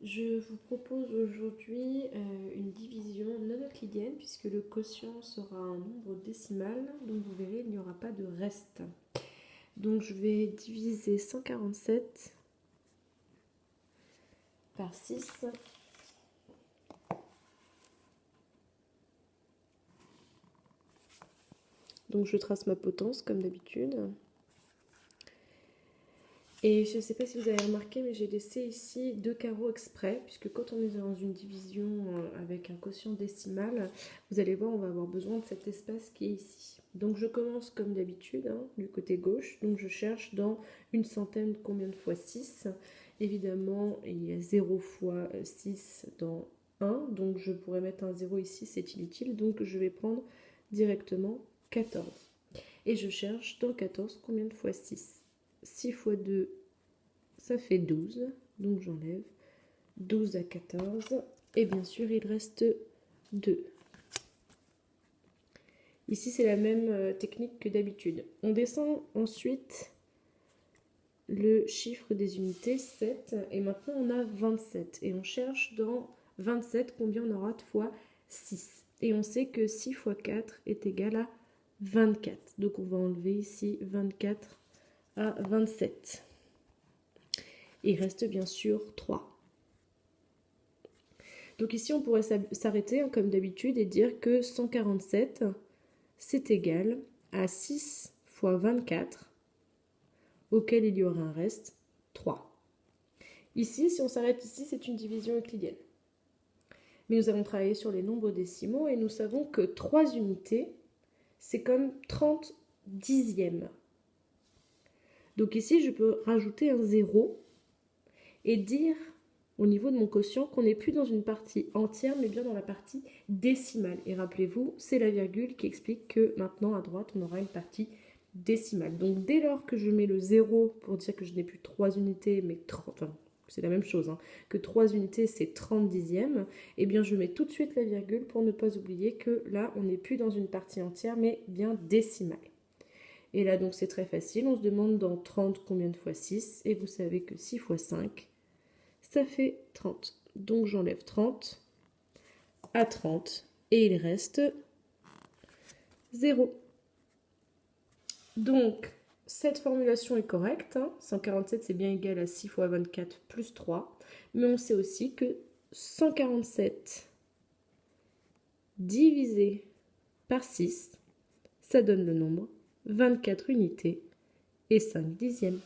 Je vous propose aujourd'hui une division non euclidienne puisque le quotient sera un nombre décimal, donc vous verrez il n'y aura pas de reste. Donc je vais diviser 147 par 6. Donc je trace ma potence comme d'habitude. Et je ne sais pas si vous avez remarqué, mais j'ai laissé ici 2 carreaux exprès, puisque quand on est dans une division avec un quotient décimal, vous allez voir, on va avoir besoin de cet espace qui est ici. Donc je commence comme d'habitude, du côté gauche, donc je cherche dans une centaine combien de fois 6. Évidemment, il y a 0 fois 6 dans 1, donc je pourrais mettre un 0 ici, c'est inutile, donc je vais prendre directement 14. Et je cherche dans 14 combien de fois 6. 6 fois 2, ça fait 12. Donc j'enlève 12 à 14. Et bien sûr, il reste 2. Ici, c'est la même technique que d'habitude. On descend ensuite le chiffre des unités, 7. Et maintenant, on a 27. Et on cherche dans 27 combien on aura de fois 6. Et on sait que 6 fois 4 est égal à 24. Donc on va enlever ici 24 à 27. Il reste bien sûr 3. Donc ici, on pourrait s'arrêter comme d'habitude et dire que 147, c'est égal à 6 fois 24, auquel il y aura un reste, 3. Ici, si on s'arrête ici, c'est une division euclidienne. Mais nous allons travailler sur les nombres décimaux et nous savons que 3 unités, c'est comme 30 dixièmes. Donc ici, je peux rajouter un 0 et dire au niveau de mon quotient qu'on n'est plus dans une partie entière, mais bien dans la partie décimale. Et rappelez-vous, c'est la virgule qui explique que maintenant, à droite, on aura une partie décimale. Donc dès lors que je mets le 0 pour dire que je n'ai plus 3 unités, mais 30, enfin, c'est la même chose, que 3 unités, c'est 30 dixièmes, et bien je mets tout de suite la virgule pour ne pas oublier que là, on n'est plus dans une partie entière, mais bien décimale. Et là, donc, c'est très facile. On se demande dans 30 combien de fois 6, et vous savez que 6 fois 5, ça fait 30. Donc j'enlève 30 à 30 et il reste 0. Donc cette formulation est correcte. 147 c'est bien égal à 6 fois 24 plus 3. Mais on sait aussi que 147 divisé par 6, ça donne le nombre 24 unités et 5 dixièmes.